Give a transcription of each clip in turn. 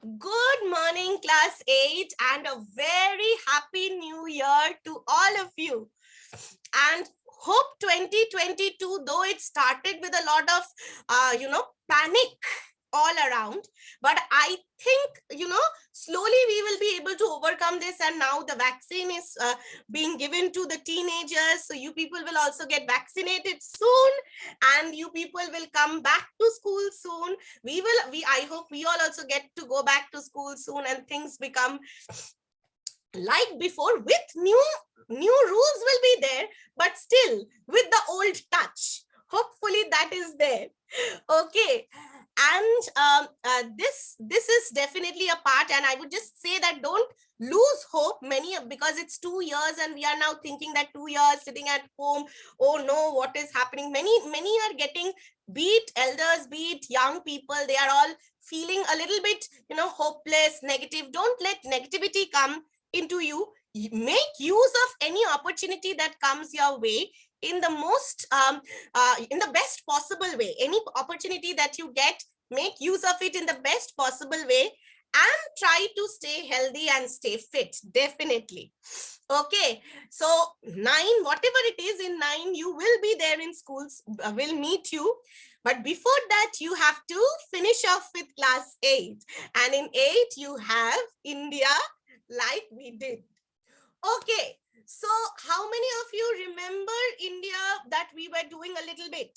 Good morning, class 8, and a very happy new year to all of you. And hope 2022, though it started with a lot of, panic all around, but I think, slowly we will be able to overcome this. And now the vaccine is being given to the teenagers. So you people will also get vaccinated soon, and you people will come back to school soon. I hope we all also get to go back to school soon and things become like before with new rules will be there, but still with the old touch. Hopefully that is there. Okay. And this is definitely a part, and I would just say that don't lose hope, because it's 2 years and we are now thinking that 2 years sitting at home, oh no, what is happening. Many are getting, be it elders, be it young people, they are all feeling a little bit hopeless, negative. Don't let negativity come into you. Make use of any opportunity that comes your way in the most in the best possible way. Any opportunity that you get, make use of it in the best possible way, and try to stay healthy and stay fit, definitely. Okay, so 9, whatever it is, in 9 you will be there in schools, will meet you. But before that, you have to finish off with class 8, and in 8 you have India, like we did. Okay, so how many of you remember India that we were doing a little bit?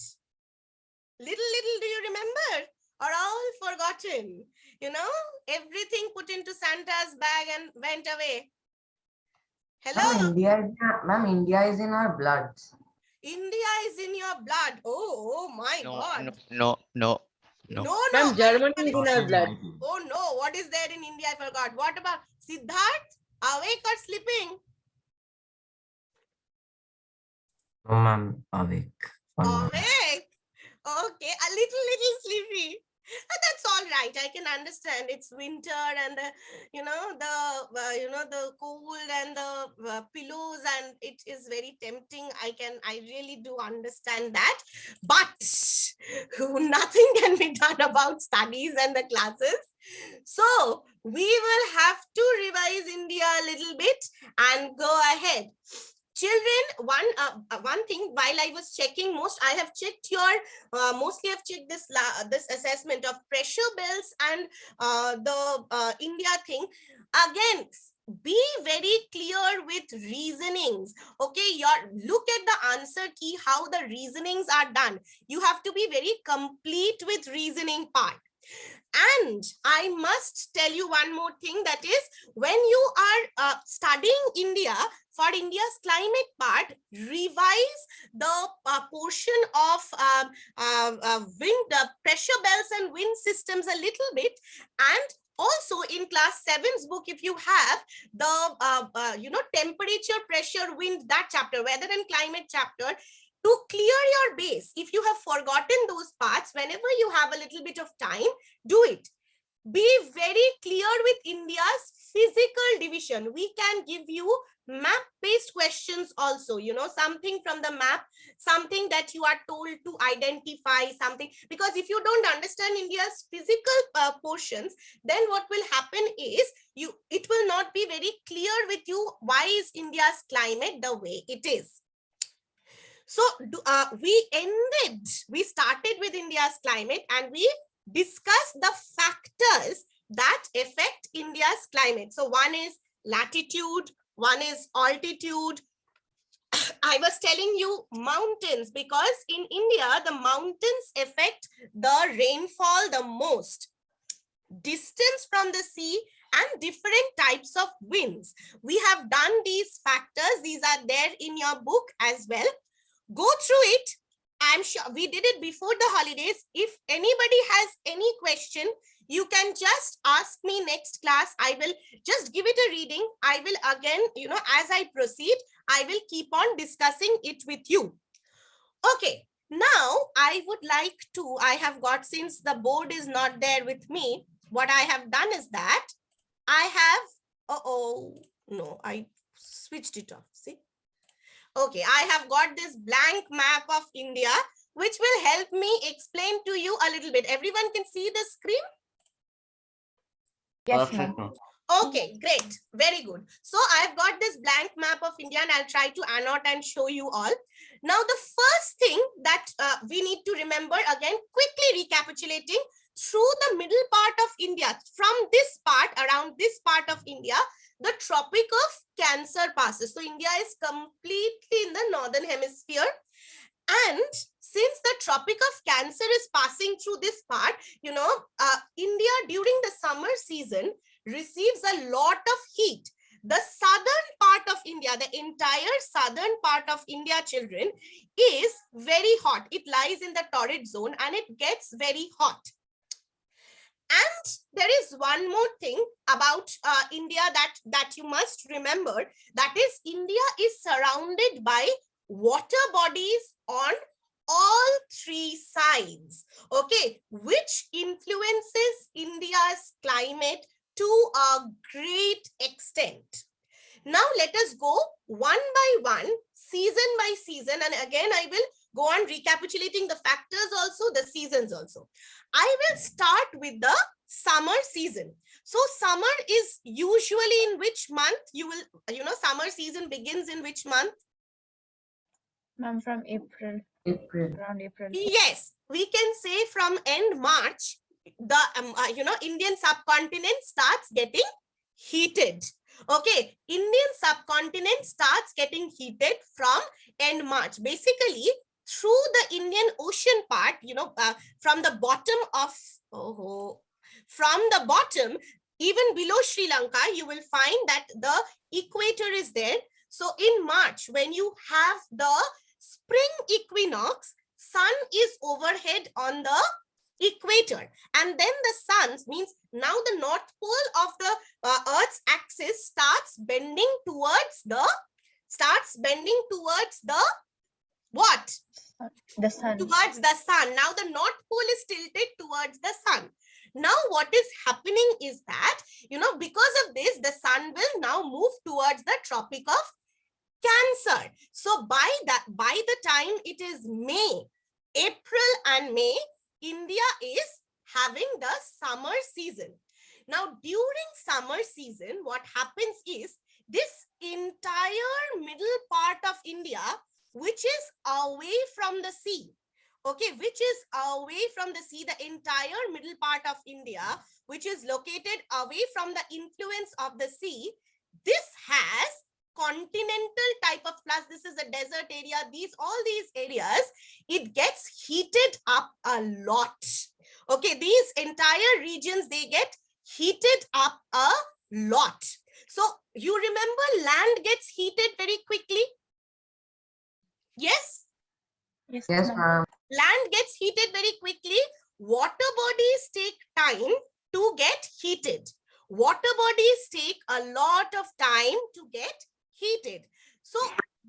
Little, do you remember? Or all forgotten? Everything put into Santa's bag and went away. Hello? India is in our blood. India is in your blood. Oh my No, God. no, no, no, no. No, no. Ma'am, Germany What is is in What our is blood. writing? Oh no, what is there in India? I forgot. What about Siddharth? Awake or sleeping? No, ma'am, awake for now. Awake. Okay, a little sleepy. That's all right. I can understand. It's winter, and the cold and the pillows, and it is very tempting. I really do understand that. But nothing can be done about studies and the classes. So we will have to revise India a little bit and go ahead. Children, one thing, while I was checking, mostly I've checked this assessment of pressure belts and the India thing. Again, be very clear with reasonings. Okay, look at the answer key, how the reasonings are done. You have to be very complete with reasoning part. And I must tell you one more thing, that is, when you are studying India, for India's climate part, revise the portion of wind pressure belts and wind systems a little bit. And also in class 7's book, if you have the temperature, pressure, wind, that chapter, weather and climate chapter, to clear your base, if you have forgotten those parts, whenever you have a little bit of time, do it. Be very clear with India's physical division. We can give you map based questions also, something from the map, something that you are told to identify something. Because if you don't understand India's physical portions, then what will happen is it will not be very clear with you why is India's climate the way it is. So we started with India's climate, and we discussed the factors that affect India's climate. So one is latitude, one is altitude. I was telling you mountains, because in India, the mountains affect the rainfall the most. Distance from the sea and different types of winds. We have done these factors. These are there in your book as well. Go through it. I'm sure we did it before the holidays. If anybody has any question, you can just ask me next class. I will just give it a reading. I will again, as I proceed, I will keep on discussing it with you. Okay, now I would like to, I have got, since the board is not there with me, what I have done is that I have, no, I switched it off, see? Okay, I have got this blank map of India, which will help me explain to you a little bit. Everyone can see the screen? Yes, ma'am. Perfect, ma'am. Okay, great. Very good. So I've got this blank map of India and I'll try to annotate and show you all. Now, the first thing that we need to remember, again, quickly recapitulating, through the middle part of India, from this part, around this part of India, the Tropic of Cancer passes. So India is completely in the northern hemisphere. And since the Tropic of Cancer is passing through this part, India during the summer season receives a lot of heat. The southern part of India, the entire southern part of India, children, is very hot. It lies in the torrid zone and it gets very hot. And there is one more thing about India that you must remember, that is India is surrounded by water bodies on all three sides, okay, which influences India's climate to a great extent. Now let us go one by one, season by season, and again I will go on recapitulating the factors also, the seasons also. I will start with the summer season. So summer is usually in which month? Summer season begins in which month? Ma'am, from April, April. around April. Yes, we can say from end March, the Indian subcontinent starts getting heated. Okay, Indian subcontinent starts getting heated from end March. Basically, through the Indian Ocean part, from the bottom of, from the bottom, even below Sri Lanka, you will find that the equator is there. So in March, when you have the spring equinox, sun is overhead on the equator, and then the sun means now the north pole of the Earth's axis starts bending towards the what? The sun. Towards the sun. Now the north pole is tilted towards the sun. Now what is happening is that, because of this, the sun will now move towards the Tropic of Cancer. So by the time it is May, April and May, India is having the summer season. Now during summer season, what happens is this entire middle part of India, which is away from the sea, okay, which is away from the sea, the entire middle part of India, which is located away from the influence of the sea, this has continental type of, plus this is a desert area, all these areas, it gets heated up a lot. Okay, these entire regions, they get heated up a lot. So you remember land gets heated very quickly? Yes? Yes, Yes, ma'am. ma'am. Land gets heated very quickly. Water bodies take time to get heated. Water bodies take a lot of time to get heated. So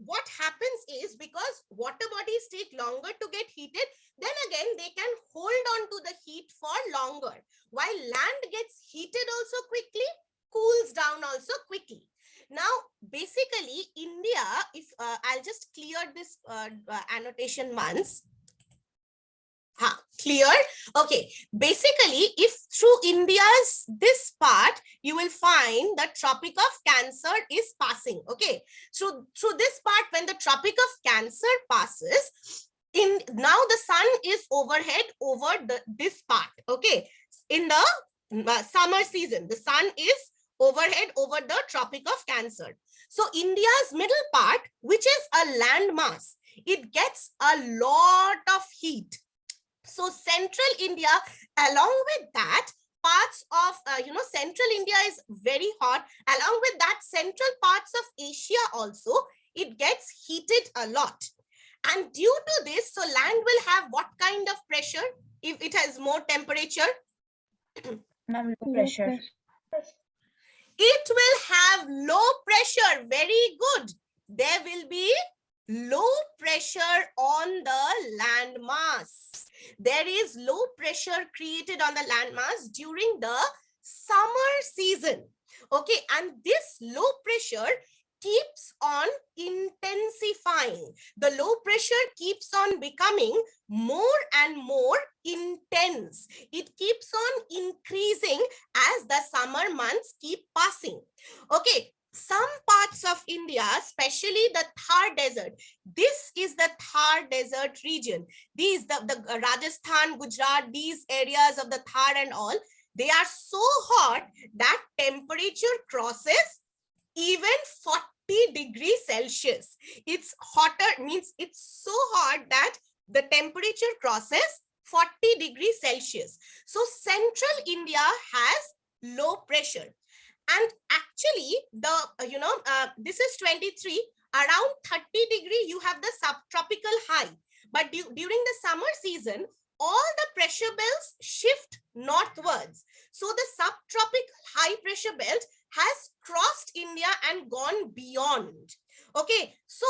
what happens is, because water bodies take longer to get heated, then again they can hold on to the heat for longer, while land gets heated also quickly, cools down also quickly. Now basically India, if I'll just clear this annotation once. Clear? Okay, basically if through India's this part, you will find the Tropic of Cancer is passing. Okay, so through this part, when the Tropic of Cancer passes, now the sun is overhead over this part. Okay, in the summer season, the sun is overhead over the Tropic of Cancer. So India's middle part, which is a land mass, it gets a lot of heat. So central India, along with that, parts of, central India is very hot. Along with that, central parts of Asia also, it gets heated a lot. And due to this, so land will have what kind of pressure if it has more temperature? Ma'am, low pressure. It will have low pressure. Very good. There will be low pressure on the landmass. There is low pressure created on the landmass during the summer season. Okay, and this low pressure keeps on intensifying. The low pressure keeps on becoming more and more intense. It keeps on increasing as the summer months keep passing. Okay, some parts of India, especially the Thar Desert, this is the Thar Desert region. These, the Rajasthan, Gujarat, these areas of the Thar and all, they are so hot that temperature crosses even 40 degrees Celsius. It's hotter, means it's so hot that the temperature crosses 40 degrees Celsius. So central India has low pressure. And actually, this is 23, around 30 degree, you have the subtropical high. But during the summer season, all the pressure belts shift northwards. So the subtropical high pressure belt has crossed India and gone beyond. Okay, so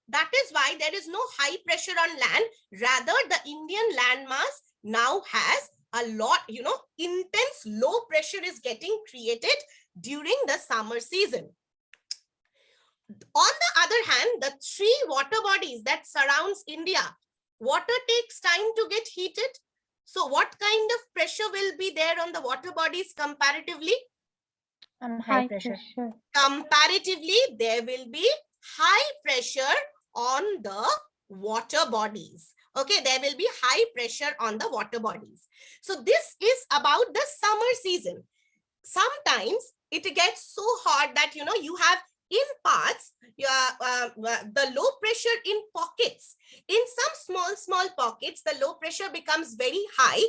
that is why there is no high pressure on land. Rather, the Indian landmass now has a lot, intense low pressure is getting created during the summer season. On the other hand, the three water bodies that surrounds India, water takes time to get heated. So what kind of pressure will be there on the water bodies comparatively? High pressure. Comparatively, there will be high pressure on the water bodies. Okay, there will be high pressure on the water bodies. So this is about the summer season. Sometimes it gets so hot that, you have in parts, the low pressure in pockets. In some small pockets, the low pressure becomes very high.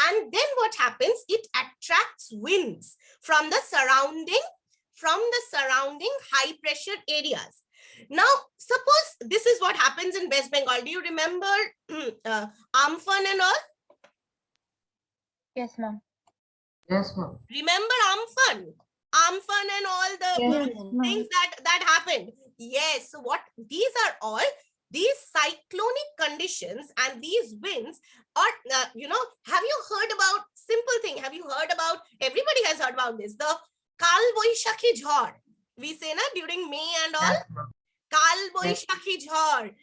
And then what happens? It attracts winds from the surrounding high pressure areas. Now, suppose this is what happens in West Bengal. Do you remember Amphan and all? Yes, ma'am. Yes, ma'am. Remember Amphan and all the things that happened. Yes. So what these are all, these cyclonic conditions and these winds are, have you heard about simple thing? Have you heard about, everybody has heard about this, the Kal Boishakhi Jhor. We say na during May and all. Yes, ma'am. Kal Boishakhi Jhor.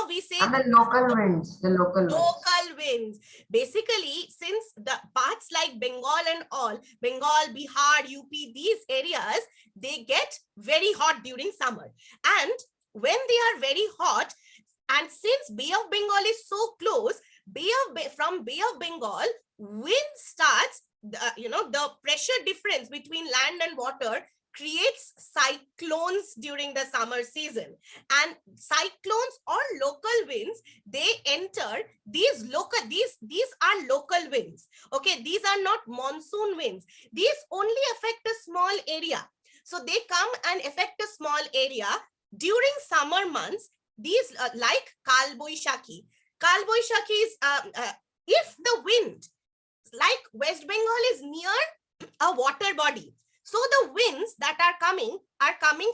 We say And the local winds, local winds. Basically, since the parts like Bengal and all, Bengal, Bihar, UP, these areas, they get very hot during summer. And when they are very hot, and since Bay of Bengal is so close, from Bay of Bengal, wind starts, the pressure difference between land and water creates cyclones during the summer season. And cyclones or local winds, they enter these are local winds. Okay, these are not monsoon winds. These only affect a small area. So they come and affect a small area during summer months. These like Kal Boishakhi. Kal Boishakhi is if the wind, like West Bengal is near a water body. So the winds that are coming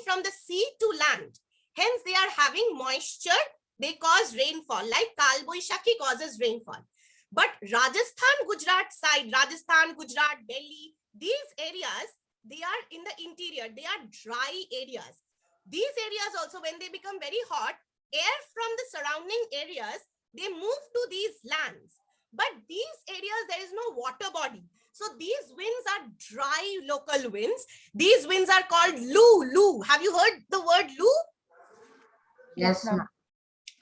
from the sea to land. Hence, they are having moisture. They cause rainfall, like Kal Boishakhi causes rainfall. But Rajasthan, Gujarat side, Rajasthan, Gujarat, Delhi, these areas, they are in the interior. They are dry areas. These areas also, when they become very hot, air from the surrounding areas, they move to these lands. But these areas, there is no water body. So these winds are dry local winds. These winds are called Lu. Have you heard the word Lu? Yes, ma'am.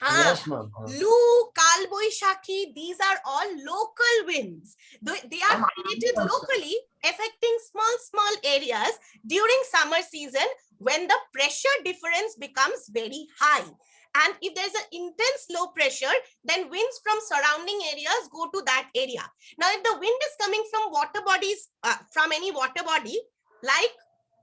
Yes, ma'am. Lu, Kal Boishakhi, these are all local winds. They are created locally, affecting small areas during summer season when the pressure difference becomes very high. And if there's an intense low pressure, then winds from surrounding areas go to that area. Now, if the wind is coming from water bodies, from any water body, like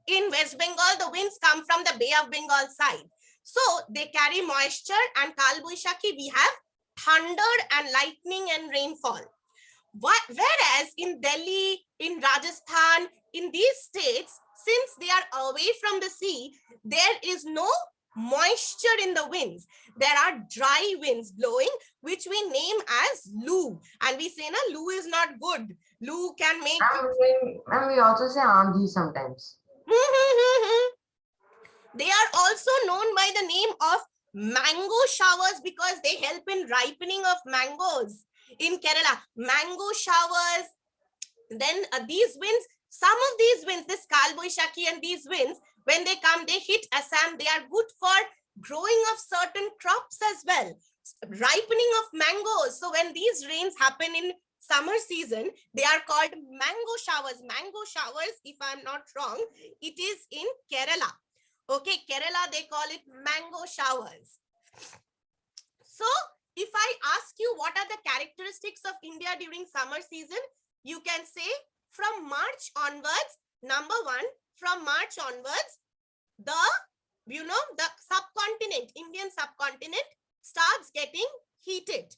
in West Bengal, the winds come from the Bay of Bengal side. So they carry moisture, and Kal Boishakhi, we have thunder and lightning and rainfall. Whereas in Delhi, in Rajasthan, in these states, since they are away from the sea, there is no moisture in the winds. There are dry winds blowing, which we name as Lu. And we say, na, Lu is not good. Lu can make... And we also say Andhi sometimes. They are also known by the name of mango showers because they help in ripening of mangoes in Kerala. Mango showers. Then these winds, some of these winds, this Kal Boishakhi and these winds, when they come, they hit Assam. They are good for growing of certain crops as well, ripening of mangoes. So when these rains happen in summer season, they are called mango showers. Mango showers, if I'm not wrong, it is in Kerala. Okay, Kerala, they call it mango showers. So if I ask you what are the characteristics of India during summer season, you can say from March onwards, number one, from March onwards, the subcontinent, Indian subcontinent starts getting heated.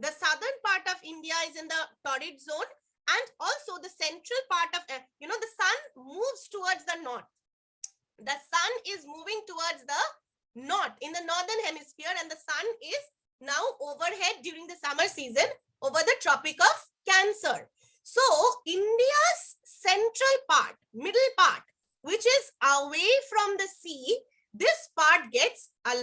The southern part of India is in the torrid zone, and also the central part of, the sun moves towards the north. The sun is moving towards the north in the northern hemisphere, and the sun is now overhead during the summer season over the Tropic of Cancer. So India's central part, middle part, which is away from the sea, this part gets a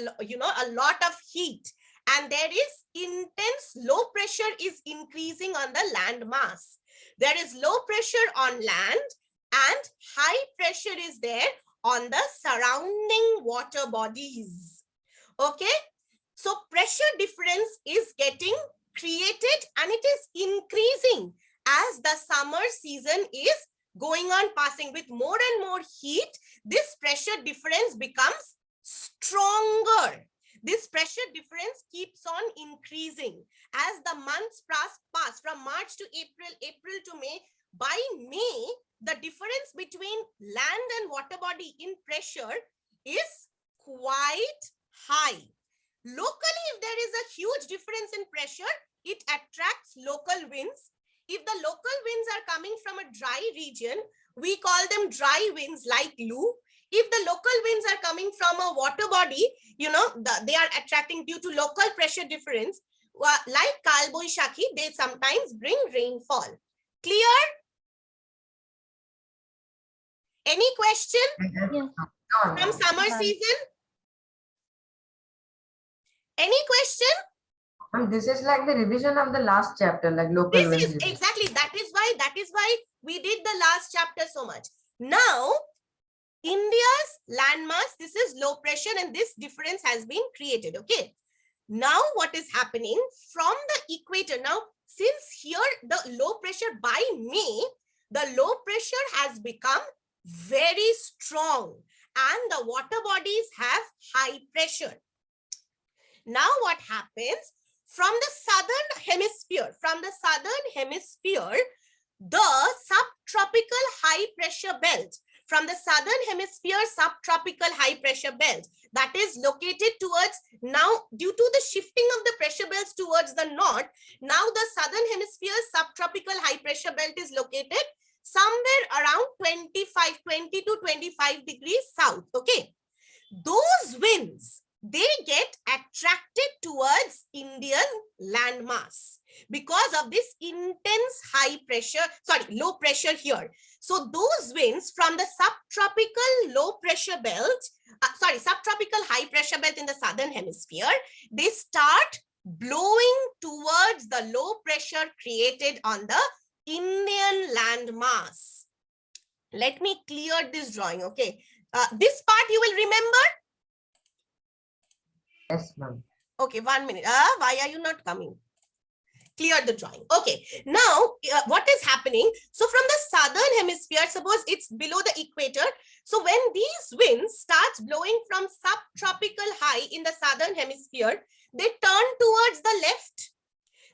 lot of heat, and there is intense low pressure is increasing on the land mass. There is low pressure on land and high pressure is there on the surrounding water bodies. Okay, so pressure difference is getting created and it is increasing as the summer season is going on, passing with more and more heat. This pressure difference becomes stronger. This pressure difference keeps on increasing as the months pass from March to April, April to May. By May, the difference between land and water body in pressure is quite high. Locally, if there is a huge difference in pressure, it attracts local winds. If the local winds are coming from a dry region, we call them dry winds like Loo. If the local winds are coming from a water body, they are attracting due to local pressure difference, like Kal Boishakhi, they sometimes bring rainfall. Clear? Any question? Yes. From summer Done. season? Any question? This is like the revision of the last chapter, like local This winds is revision. exactly, that is why we did the last chapter so much. Now, India's landmass, this is low pressure and this difference has been created. Okay. Now what is happening from the equator? Now, since here the low pressure by May, the low pressure has become very strong and the water bodies have high pressure. Now what happens? From the southern hemisphere, the subtropical high pressure belt, from the southern hemisphere subtropical high pressure belt that is located towards, now due to the shifting of the pressure belts towards the north, now the southern hemisphere subtropical high pressure belt is located somewhere around 20 to 25 degrees south. Okay, those winds, they get attracted towards Indian landmass because of this intense low pressure here. So those winds from the subtropical low pressure belt, subtropical high pressure belt in the southern hemisphere, they start blowing towards the low pressure created on the Indian landmass. Let me clear this drawing. Okay, this part you will remember. Yes, ma'am. Okay, 1 minute. Why are you not coming? Clear the drawing. Okay, now what is happening? So from the southern hemisphere, suppose it's below the equator. So when these winds starts blowing from subtropical high in the southern hemisphere, they turn towards the left.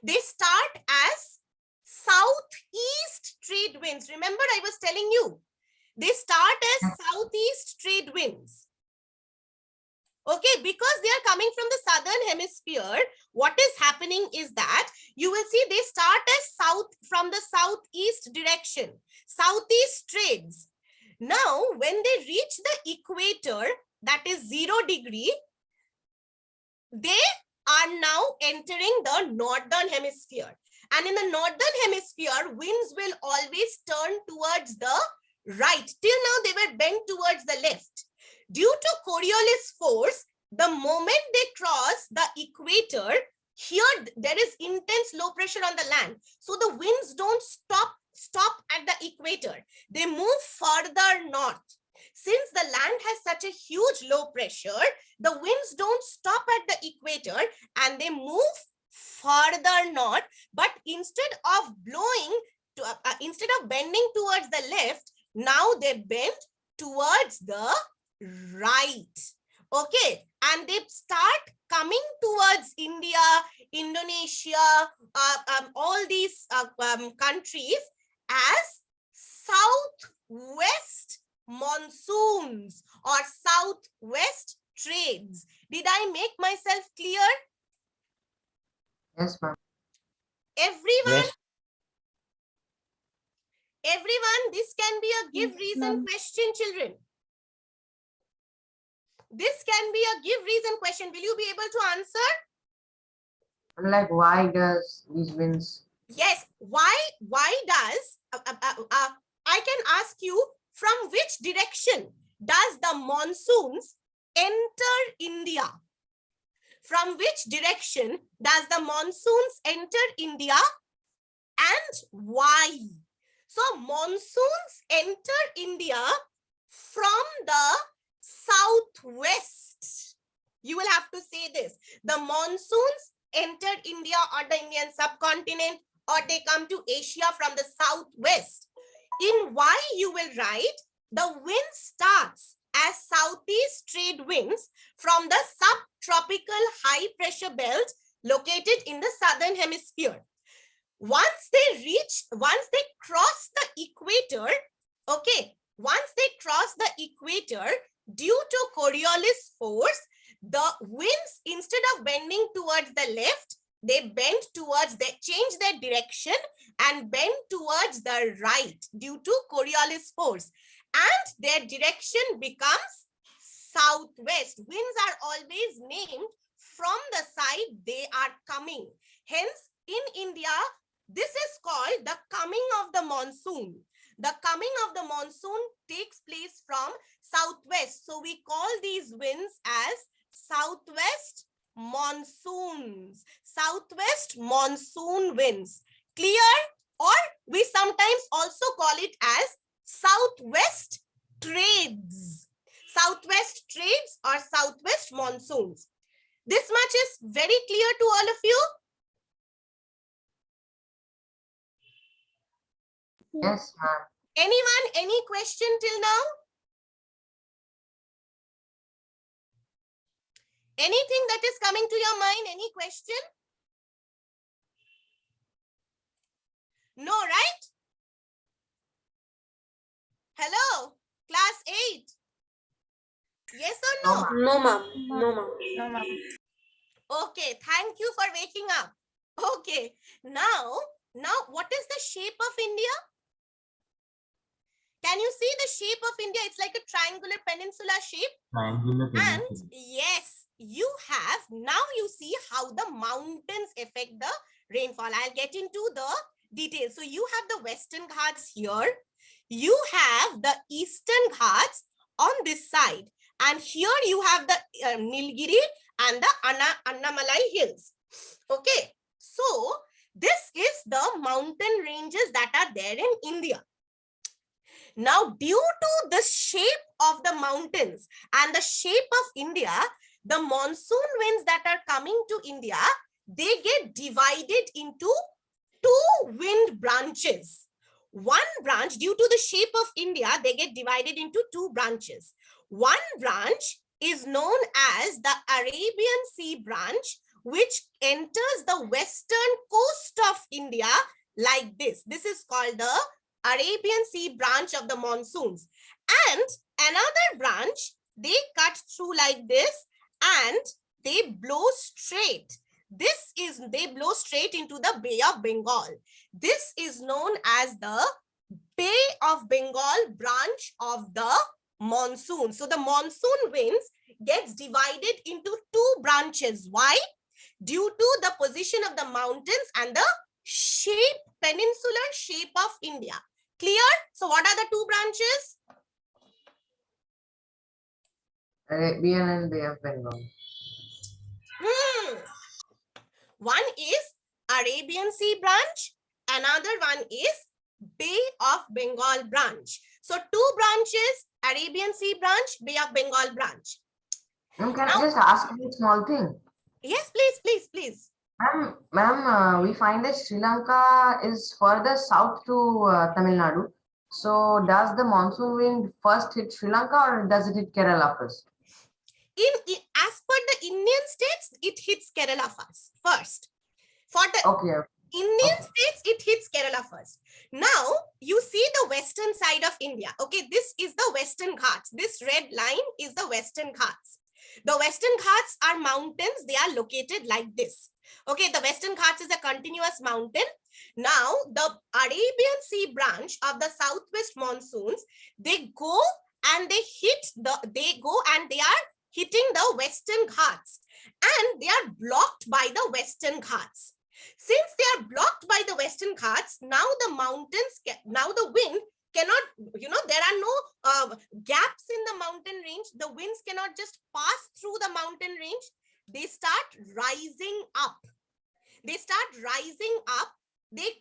They start as southeast trade winds. Remember, I was telling you, they start as southeast trade winds. Okay, because they are coming from the southern hemisphere, what is happening is that you will see they start as from the southeast direction, southeast trades. Now, when they reach the equator, that is 0 degree, they are now entering the northern hemisphere. And in the northern hemisphere, winds will always turn towards the right. Till now, they were bent towards the left. Due to Coriolis force, the moment they cross the equator, here there is intense low pressure on the land. So the winds don't stop at the equator. They move further north. Since the land has such a huge low pressure, the winds don't stop at the equator and they move further north. But instead of instead of bending towards the left, now they bend towards the right. Okay, and they start coming towards India, Indonesia, all these countries as southwest monsoons or southwest trades. Did I make myself clear? Yes, ma'am. Everyone? Yes. Everyone, this can be a give reason ma'am. question, children. This can be a give reason question. Will you be able to answer? Like, why does these winds? Yes. Why does I can ask you, from which direction does the monsoons enter India? From which direction does the monsoons enter India and why? So monsoons enter India from the southwest. You will have to say this. The monsoons entered India or the Indian subcontinent, or they come to Asia from the southwest. In why you will write, the wind starts as southeast trade winds from the subtropical high pressure belt located in the southern hemisphere. Once they cross the equator, okay, once they cross the equator, due to Coriolis force, the winds, instead of bending towards the left, they change their direction and bend towards the right due to Coriolis force. And their direction becomes southwest. Winds are always named from the side they are coming. Hence, in India, this is called the coming of the monsoon. The coming of the monsoon takes place from southwest. So we call these winds as southwest monsoons. Southwest monsoon winds. Clear? Or we sometimes also call it as southwest trades. Southwest trades or southwest monsoons. This much is very clear to all of you? Yes, ma'am. Anyone, any question till now? Anything that is coming to your mind? Any question? No, right? Hello, class 8. Yes or no? No, No, ma'am. No, ma'am. No, ma'am. Okay, thank you for waking up. Okay, now what is the shape of India? Can you see the shape of India? It's like a triangular peninsula shape. Triangular And peninsula. yes, now you see how the mountains affect the rainfall. I'll get into the details. So you have the Western Ghats here. You have the Eastern Ghats on this side. And here you have the Nilgiri and the Annamalai Hills. Okay, so this is the mountain ranges that are there in India. Now, due to the shape of the mountains and the shape of India, the monsoon winds that are coming to India, they get divided into two wind branches. One branch, due to the shape of India, they get divided into two branches. One branch is known as the Arabian Sea branch, which enters the western coast of India like this. This is called the Arabian Sea branch of the monsoons. And another branch, they cut through like this and they blow straight. They blow straight into the Bay of Bengal. This is known as the Bay of Bengal branch of the monsoon. So the monsoon winds gets divided into two branches. Why? Due to the position of the mountains and the peninsular shape of India. Clear? So what are the two branches? Arabian and Bay of Bengal. One is Arabian Sea branch, another one is Bay of Bengal branch. So two branches, Arabian Sea branch, Bay of Bengal branch. Ma'am, can I just ask you a small thing? Yes, please. Ma'am, we find that Sri Lanka is further south to Tamil Nadu. So does the monsoon wind first hit Sri Lanka or does it hit Kerala first? As per the Indian states, it hits Kerala first. For the Okay. Indian states, it hits Kerala first. Now, you see the western side of India. Okay, this is the Western Ghats. This red line is the Western Ghats. The Western Ghats are mountains. They are located like this. Okay, the Western Ghats is a continuous mountain. Now, the Arabian Sea branch of the southwest monsoons, they go and they are hitting the Western Ghats, and they are blocked by the Western Ghats. Since they are blocked by the Western Ghats, now the wind cannot, there are no gaps in the mountain range. The winds cannot just pass through the mountain range. They start rising up. They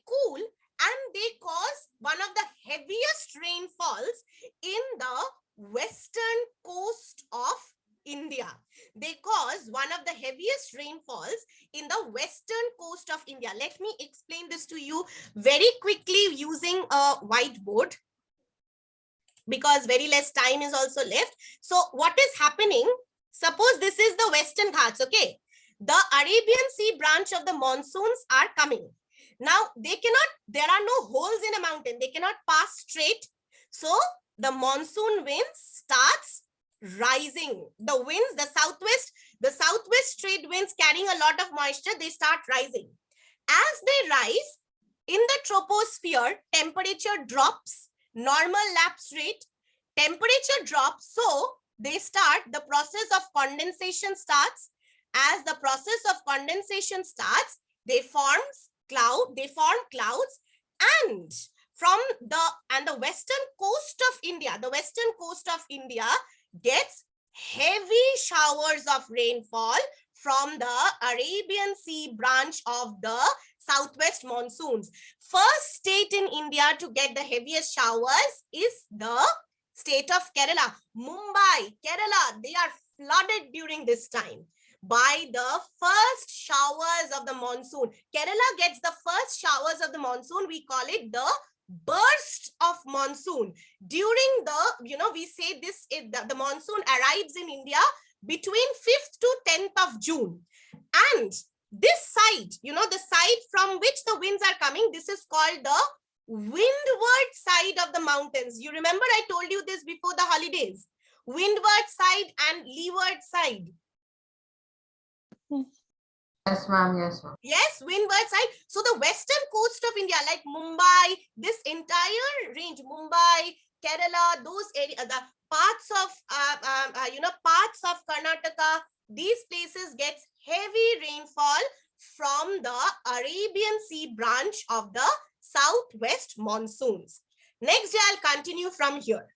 cool, and they cause one of the heaviest rainfalls in the western coast of India. They cause one of the heaviest rainfalls in the western coast of India. Let me explain this to you very quickly using a whiteboard, because very less time is also left. So what is happening? Suppose this is the Western Ghats, okay? The Arabian Sea branch of the monsoons are coming. Now there are no holes in a mountain. They cannot pass straight. So the monsoon wind starts rising. The winds, the southwest trade winds carrying a lot of moisture, they start rising. As they rise in the troposphere, temperature drops, normal lapse rate, temperature drops. So the process of condensation starts. As the process of condensation starts, they form clouds, and the western coast of India gets heavy showers of rainfall from the Arabian Sea branch of the southwest monsoons. First state in India to get the heaviest showers is the state of Kerala. Mumbai, Kerala, they are flooded during this time by the first showers of the monsoon. Kerala gets the first showers of the monsoon. We call it the burst of monsoon. During we say this, the monsoon arrives in India between 5th to 10th of June. And this side, the side from which the winds are coming, this is called the windward side of the mountains. You remember I told you this before the holidays. Windward side and leeward side. Yes, ma'am. Yes, ma'am. Yes, windward side. So the western coast of India, like Mumbai, this entire range, Mumbai, Kerala, those areas, the parts of Karnataka, these places gets heavy rainfall from the Arabian Sea branch of the southwest monsoons. Next day, I'll continue from here.